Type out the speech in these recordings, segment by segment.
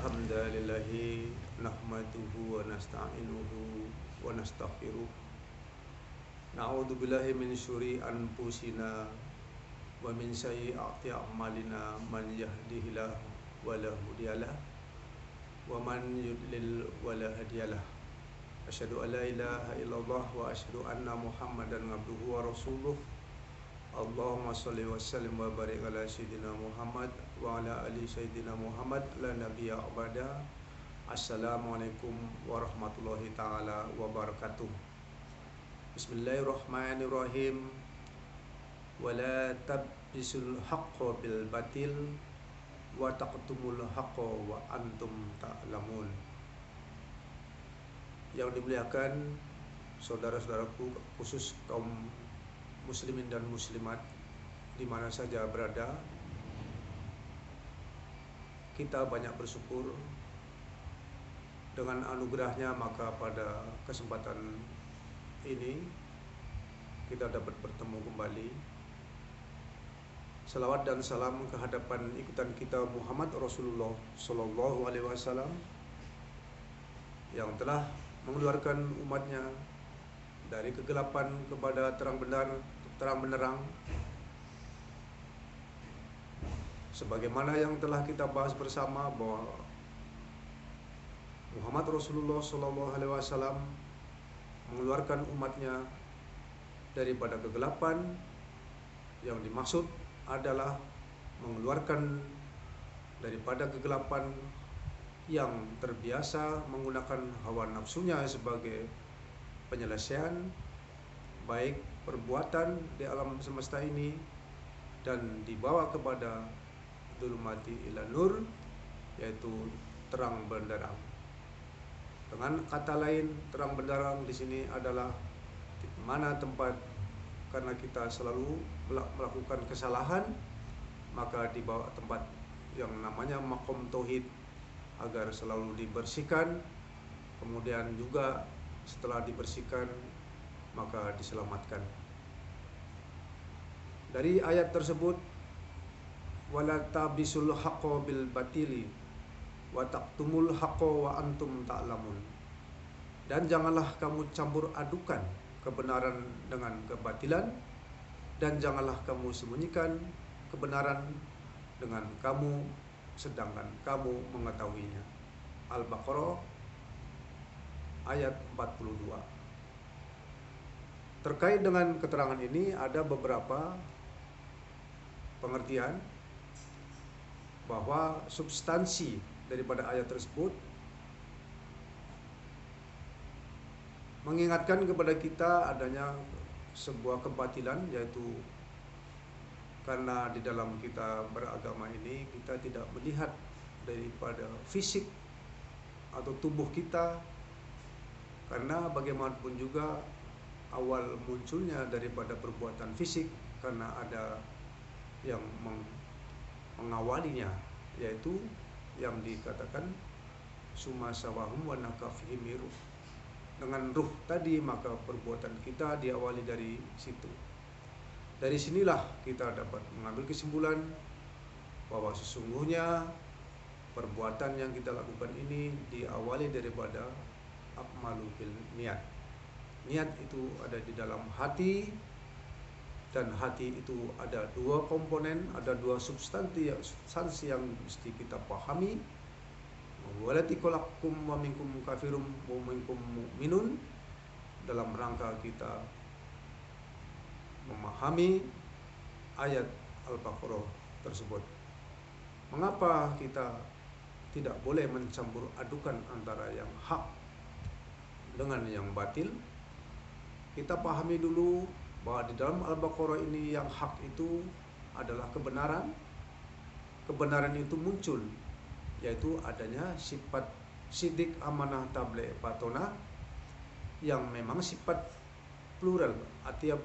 Alhamdulillahi nahmaduhu wa nasta'inuhu wa nastaghfiruh. Na'udzu billahi min syururi anfusina wa min sayyiati a'malina man yahdihillahu wa la mudhiyalah wa man yudlil wa la hadiyalah. Asyhadu an la ilaha illallah wa asyhadu anna Muhammadan abduhu wa rasuluh. Allahumma shalli wa sallim wa barik ala sayyidina Muhammad wa ala ali sayyidina Muhammad la nabiyya abada. Assalamualaikum warahmatullahi taala wabarakatuh. Bismillahirrahmanirrahim. Wala tabbisul haqqo bil batil wa taqtumul haqqo wa antum ta'lamun. Yang dimuliakan saudara-saudaraku, khusus kaum muslimin dan muslimat di mana saja berada, kita banyak bersyukur dengan anugerahnya, maka pada kesempatan ini kita dapat bertemu kembali. Salawat dan salam kehadapan ikutan kita Muhammad Rasulullah Sallallahu Alaihi Wasallam yang telah mengeluarkan umatnya dari kegelapan kepada terang benderang, sebagaimana yang telah kita bahas bersama bahwa Muhammad Rasulullah Sallallahu Alaihi Wasallam mengeluarkan umatnya daripada kegelapan. Yang dimaksud adalah mengeluarkan daripada kegelapan yang terbiasa menggunakan hawa nafsunya sebagai penyelesaian baik perbuatan di alam semesta ini, dan dibawa kepada dzulumati ila nur, yaitu terang benderang. Dengan kata lain, terang benderang di sini adalah di mana tempat karena kita selalu melakukan kesalahan, maka dibawa tempat yang namanya maqam tauhid agar selalu dibersihkan, kemudian juga setelah dibersihkan maka diselamatkan. Dari ayat tersebut, wala tabisul haqqo bil batili wa taqtumul haqqo wa antum ta'lamun. Dan janganlah kamu campur adukan kebenaran dengan kebatilan, dan janganlah kamu sembunyikan kebenaran dengan kamu sedangkan kamu mengetahuinya. Al-Baqarah ayat 42. Terkait dengan keterangan ini ada beberapa pengertian bahwa substansi daripada ayat tersebut mengingatkan kepada kita adanya sebuah kebatilan, yaitu karena di dalam kita beragama ini kita tidak melihat daripada fisik atau tubuh kita, karena bagaimanapun juga awal munculnya daripada perbuatan fisik karena ada yang mengawalinya, yaitu yang dikatakan summa sawahum wa nakafihim ruh. Dengan ruh tadi maka perbuatan kita diawali dari situ. Dari sinilah kita dapat mengambil kesimpulan bahwa sesungguhnya perbuatan yang kita lakukan ini diawali daripada a'malu bil niat. Niat itu ada di dalam hati, dan hati itu ada dua komponen, ada dua substansi yang mesti kita pahami. Walati khalaqakum wa minkum kafirum wa minkum mu'minun, dalam rangka kita memahami ayat Al-Baqarah tersebut. Mengapa kita tidak boleh mencampur adukan antara yang hak dengan yang batil? Kita pahami dulu bahwa di dalam Al-Baqarah ini yang hak itu adalah kebenaran. Kebenaran itu muncul, yaitu adanya sifat sidik, amanah, tabligh, batonah, yang memang sifat plural, artinya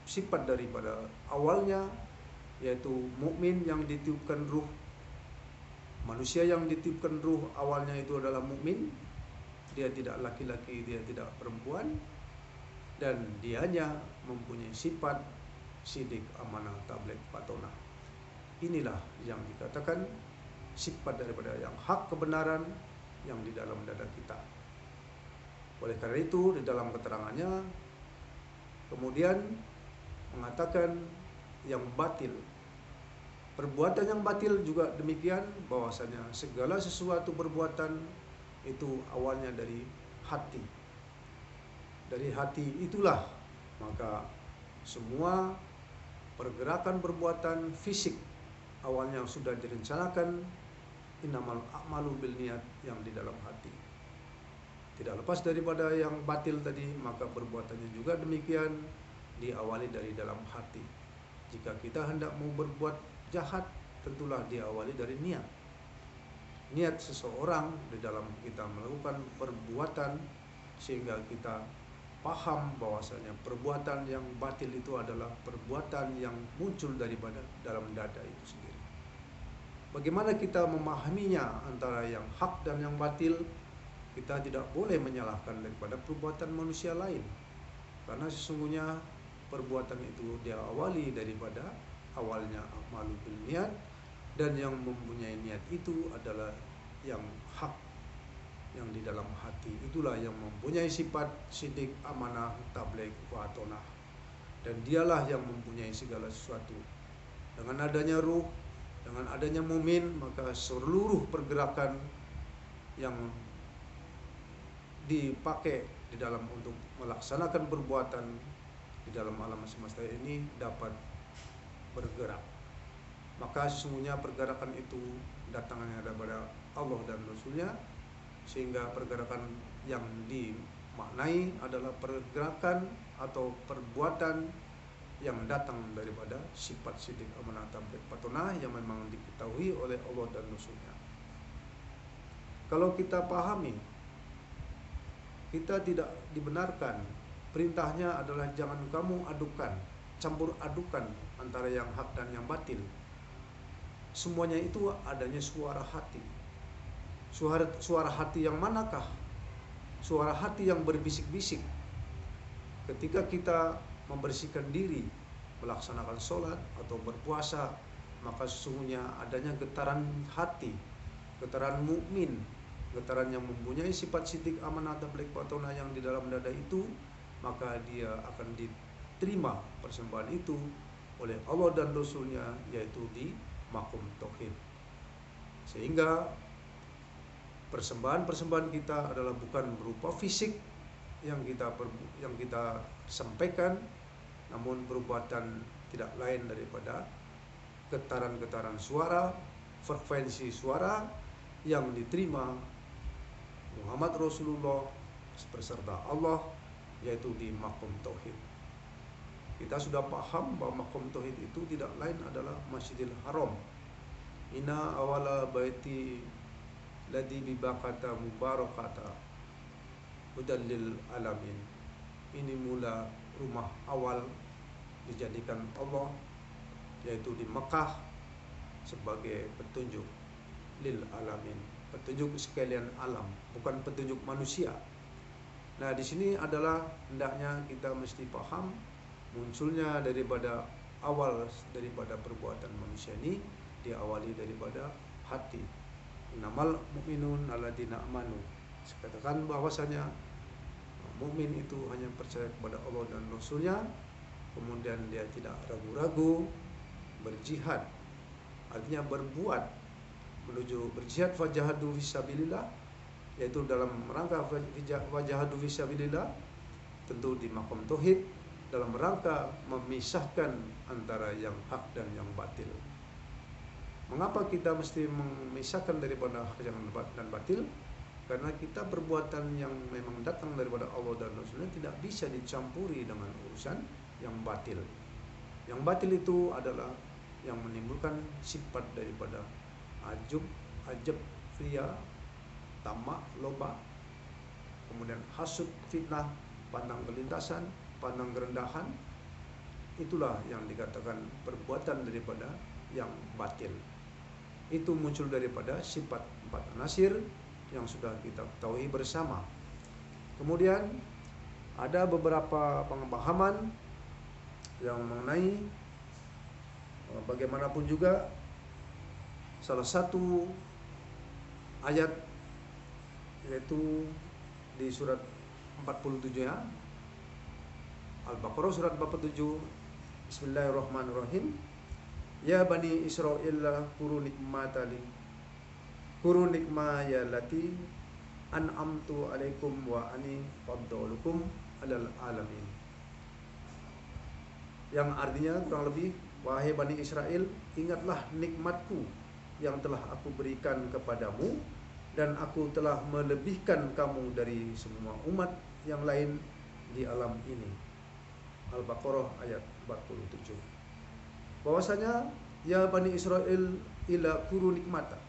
sifat daripada awalnya, yaitu mukmin yang ditiupkan ruh. Manusia yang ditiupkan ruh awalnya itu adalah mukmin, dia tidak laki-laki, dia tidak perempuan, dan dianya mempunyai sifat sidik, amanah, tabligh, batonah. Inilah yang dikatakan sifat daripada yang hak kebenaran yang di dalam dada kita. Oleh karena itu di dalam keterangannya kemudian mengatakan yang batil. Perbuatan yang batil juga demikian, bahwasanya segala sesuatu perbuatan itu awalnya dari hati. Dari hati itulah maka semua pergerakan perbuatan fisik awalnya sudah direncanakan, innamal a'malu binniyat, yang di dalam hati. Tidak lepas daripada yang batil tadi, maka perbuatannya juga demikian diawali dari dalam hati. Jika kita hendak mau berbuat jahat, tentulah diawali dari niat. Niat seseorang di dalam kita melakukan perbuatan, sehingga kita paham bahwasanya perbuatan yang batil itu adalah perbuatan yang muncul daripada dalam dada itu sendiri. Bagaimana kita memahaminya antara yang hak dan yang batil? Kita tidak boleh menyalahkan daripada perbuatan manusia lain, karena sesungguhnya perbuatan itu diawali daripada awalnya a'malu binniyat, dan yang mempunyai niat itu adalah yang hak, yang di dalam hati. Itulah yang mempunyai sifat sidik, amanah, tabligh, wa atonah, dan dialah yang mempunyai segala sesuatu. Dengan adanya ruh, dengan adanya mumin, maka seluruh pergerakan yang dipakai di dalam untuk melaksanakan perbuatan di dalam alam semesta ini dapat bergerak. Maka sesungguhnya pergerakan itu datangnya daripada Allah dan Rasulnya, sehingga pergerakan yang dimaknai adalah pergerakan atau perbuatan yang datang daripada sifat sidik, amanah, tabligh, patonah yang memang diketahui oleh Allah dan Rasulnya. Kalau kita pahami, kita tidak dibenarkan. Perintahnya adalah jangan kamu adukan, campur adukan antara yang hak dan yang batil. Semuanya itu adanya suara hati. Suara hati yang manakah? Suara hati yang berbisik-bisik. Ketika kita membersihkan diri, melaksanakan sholat atau berpuasa, maka sesungguhnya adanya getaran hati, getaran mukmin, getaran yang mempunyai sifat sidik, amanah, tabligh, patonah yang di dalam dada itu, maka dia akan diterima persembahan itu oleh Allah dan Rasulnya, yaitu di makom tauhid. Sehingga persembahan kita adalah bukan berupa fisik yang kita sampaikan, namun perbuatan tidak lain daripada getaran-getaran suara, frekuensi suara yang diterima Muhammad Rasulullah beserta Allah, yaitu di makom tauhid. Kita sudah paham bahwa makom tauhid itu tidak lain adalah Masjidil Haram. Inna awala baiti ladzi bibaqata mubarakata hudan lil alamin. Ini mula rumah awal dijadikan Allah, yaitu di Mekah, sebagai petunjuk lil alamin, petunjuk sekalian alam, bukan petunjuk manusia. Nah, di sini adalah hendaknya kita mesti paham munculnya daripada awal daripada perbuatan manusia ini diawali daripada hati. Innamal mu'minun alladzina amanu. Katakan bahwasanya mukmin itu hanya percaya kepada Allah dan Rasulnya, kemudian dia tidak ragu-ragu berjihad, artinya berbuat menuju berjihad, fajahadu fisabilillah, yaitu dalam rangka fajahadu fisabilillah, tentu di makom tauhid, dalam rangka memisahkan antara yang hak dan yang batil. Mengapa kita mesti memisahkan daripada hak dan batil? Karena kita perbuatan yang memang datang daripada Allah dan Rasulnya tidak bisa dicampuri dengan urusan yang batil. Yang batil itu adalah yang menimbulkan sifat daripada ajab, ria, tamak, loba, kemudian hasud, fitnah, pandang kelintasan, pandang kerendahan. Itulah yang dikatakan perbuatan daripada yang batil. Itu muncul daripada sifat empat nasir yang sudah kita ketahui bersama. Kemudian ada beberapa pemahaman yang mengenai bagaimanapun juga salah satu ayat, yaitu di surat 47 ya, Al-Baqarah surat 47. Bismillahirrahmanirrahim. Ya bani Israil kuru nikmaya lati an'amtu alaikum wa ani faddalukum alal alamin. Yang artinya kurang lebih, wahai Bani Israel, ingatlah nikmatku yang telah aku berikan kepadamu, dan aku telah melebihkan kamu dari semua umat yang lain di alam ini. Al-Baqarah ayat 47. Bahwasanya ya Bani Israel ila kuru nikmata.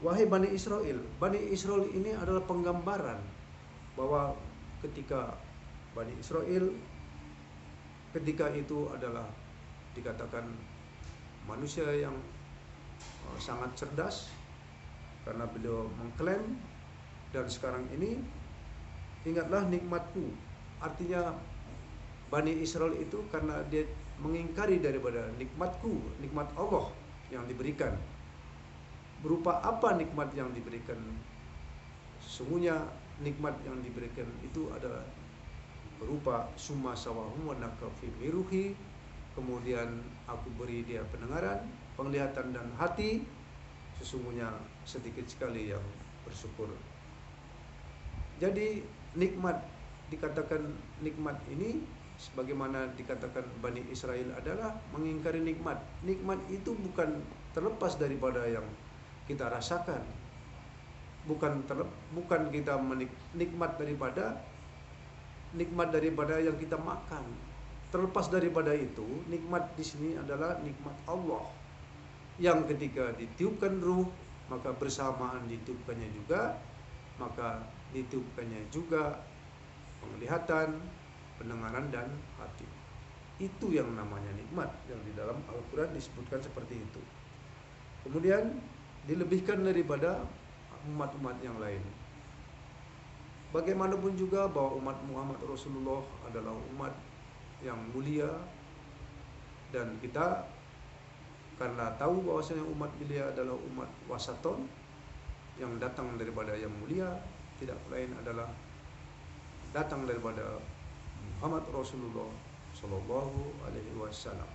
Wahai Bani Israel ini adalah penggambaran bahwa ketika Bani Israel ketika itu adalah dikatakan manusia yang sangat cerdas, karena beliau mengklaim, dan sekarang ini ingatlah nikmatku. Artinya Bani Israel itu karena dia mengingkari daripada nikmatku, nikmat Allah yang diberikan. Berupa apa nikmat yang diberikan? Sesungguhnya nikmat yang diberikan itu adalah berupa summa sawahum wa nakafi miruhi, kemudian aku beri dia pendengaran, penglihatan dan hati. Sesungguhnya sedikit sekali yang bersyukur. Jadi nikmat, dikatakan nikmat ini sebagaimana dikatakan Bani Israel adalah mengingkari nikmat. Nikmat itu bukan terlepas daripada yang kita rasakan, bukan kita nikmat daripada yang kita makan. Terlepas daripada itu, nikmat di sini adalah nikmat Allah yang ketika ditiupkan ruh, maka bersamaan ditiupkannya juga penglihatan, pendengaran dan hati. Itu yang namanya nikmat, yang di dalam Al-Quran disebutkan seperti itu. Kemudian dilebihkan daripada umat-umat yang lain. Bagaimanapun juga bahwa umat Muhammad Rasulullah adalah umat yang mulia, dan kita karena tahu bahwasanya umat beliau adalah umat wasaton yang datang daripada yang mulia, tidak lain adalah datang daripada Muhammad Rasulullah Shallallahu Alaihi Wasallam.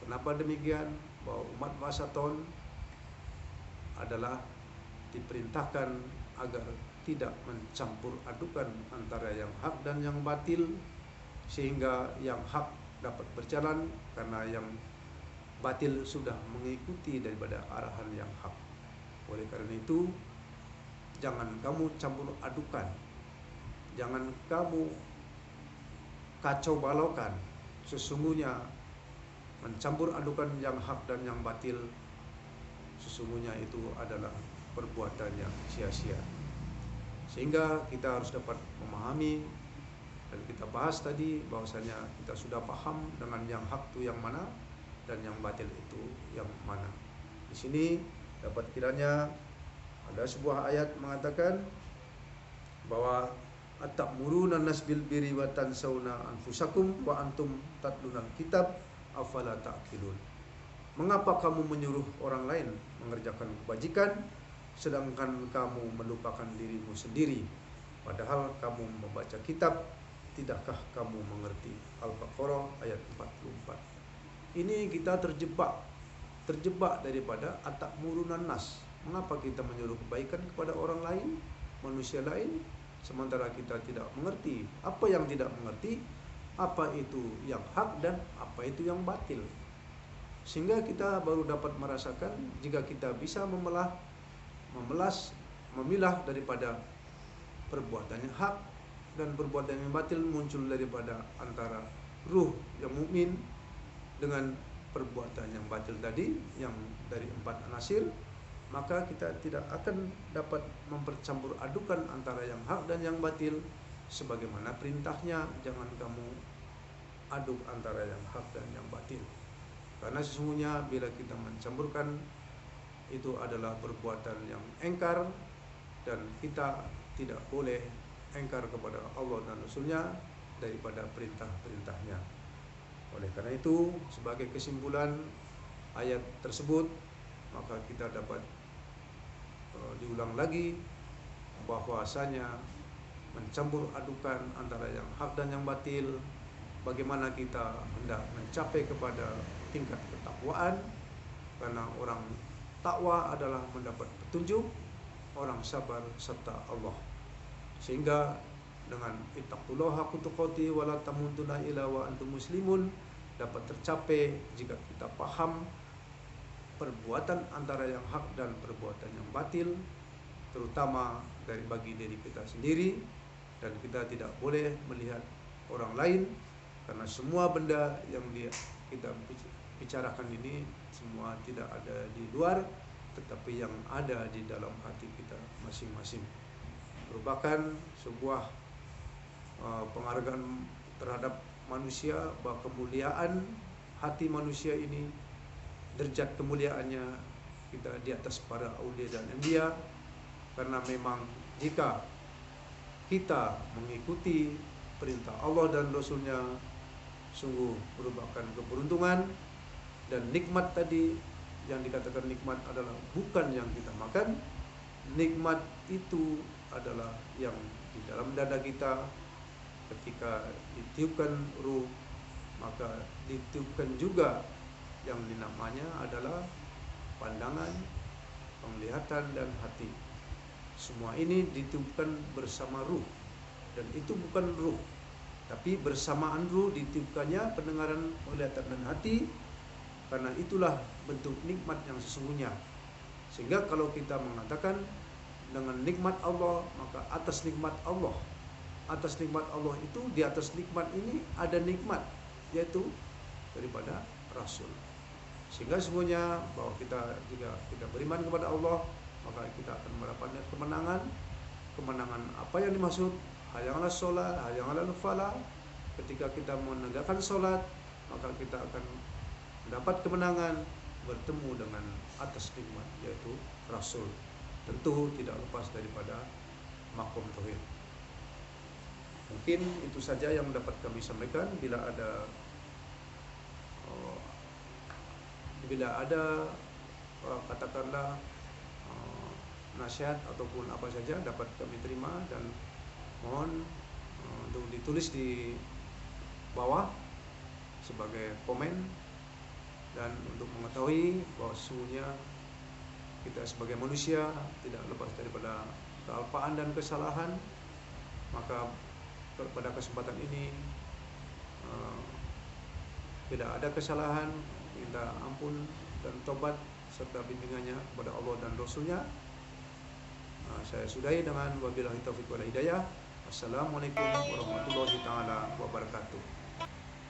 Kenapa demikian? Bahwa umat wasaton adalah diperintahkan agar tidak mencampur adukan antara yang hak dan yang batil, sehingga yang hak dapat berjalan karena yang batil sudah mengikuti daripada arahan yang hak. Oleh karena itu, jangan kamu campur adukan, jangan kamu kacau balaukan. Sesungguhnya mencampur adukan yang hak dan yang batil, sesungguhnya itu adalah perbuatan yang sia-sia. Sehingga kita harus dapat memahami, dan kita bahas tadi bahwasanya kita sudah paham dengan yang hak itu yang mana dan yang batil itu yang mana. Di sini dapat kiranya ada sebuah ayat mengatakan bahwa at-ta'muruna nas bil birri wa tansawna anfusakum wa antum tatlunal kitab afala ta'qilun. Mengapa kamu menyuruh orang lain mengerjakan kebajikan sedangkan kamu melupakan dirimu sendiri, padahal kamu membaca kitab? Tidakkah kamu mengerti? Al-Baqarah ayat 44. Ini kita terjebak daripada at-ta'murunan nas. Mengapa kita menyuruh kebaikan kepada orang lain, manusia lain, sementara kita tidak mengerti apa yang tidak mengerti, apa itu yang hak dan apa itu yang batil. Sehingga kita baru dapat merasakan jika kita bisa memilah daripada perbuatan yang hak dan perbuatan yang batil muncul daripada antara ruh yang mukmin dengan perbuatan yang batil tadi, yang dari 4 anasir, maka kita tidak akan dapat mempercampur adukan antara yang hak dan yang batil, sebagaimana perintahnya jangan kamu aduk antara yang hak dan yang batil. Karena sesungguhnya bila kita mencampurkan, itu adalah perbuatan yang engkar, dan kita tidak boleh engkar kepada Allah dan Rasulnya daripada perintah-perintahnya. Oleh karena itu, sebagai kesimpulan ayat tersebut, maka kita dapat diulang lagi bahwasanya mencampur adukan antara yang hak dan yang batil, bagaimana kita hendak mencapai kepada tingkat ketakwaan, karena orang takwa adalah mendapat petunjuk, orang sabar serta Allah. Sehingga dengan ittaqullaha haqqa tuqatih wa la tamutunna illa wa antum muslimun dapat tercapai jika kita paham perbuatan antara yang hak dan perbuatan yang batil, terutama bagi diri kita sendiri, dan kita tidak boleh melihat orang lain, karena semua benda yang kita bicarakan ini semua tidak ada di luar, tetapi yang ada di dalam hati kita masing-masing. Merupakan sebuah penghargaan terhadap manusia, bahwa kemuliaan hati manusia ini, derajat kemuliaannya kita di atas para aulia dan anbiya, karena memang jika kita mengikuti perintah Allah dan Rasulnya, sungguh merupakan keberuntungan. Dan nikmat tadi yang dikatakan nikmat adalah bukan yang kita makan, nikmat itu adalah yang di dalam dada kita. Ketika ditiupkan ruh, maka ditiupkan juga yang dinamanya adalah pandangan, penglihatan, dan hati. Semua ini ditiupkan bersama ruh, dan itu bukan ruh, tapi bersamaan ruh ditiupkannya pendengaran, penglihatan, dan hati, karena itulah bentuk nikmat yang sesungguhnya. Sehingga kalau kita mengatakan dengan nikmat Allah, maka atas nikmat Allah, atas nikmat Allah itu, di atas nikmat ini ada nikmat, yaitu daripada Rasul. Sehingga semuanya bahwa kita, jika kita beriman kepada Allah, maka kita akan mendapatkan kemenangan. Kemenangan apa yang dimaksud? Hayya 'alas sholat, hayya 'alal falah. Ketika kita menegakkan sholat, maka kita akan mendapat kemenangan, bertemu dengan atas nikmat, yaitu Rasul. Tentu tidak lepas daripada makom tauhid. Mungkin itu saja yang dapat kami sampaikan. Bila ada katakanlah nasihat ataupun apa saja, dapat kami terima, dan mohon untuk ditulis di bawah sebagai komen. Dan untuk mengetahui bahwa sesungguhnya kita sebagai manusia tidak lepas daripada kealpaan dan kesalahan, maka pada kesempatan ini bila ada kesalahan, minta ampun dan tobat serta bimbingannya kepada Allah dan Rasulnya. Saya sudahi dengan wabillahi taufiq wal hidayah. Wassalamualaikum warahmatullahi taala wabarakatuh.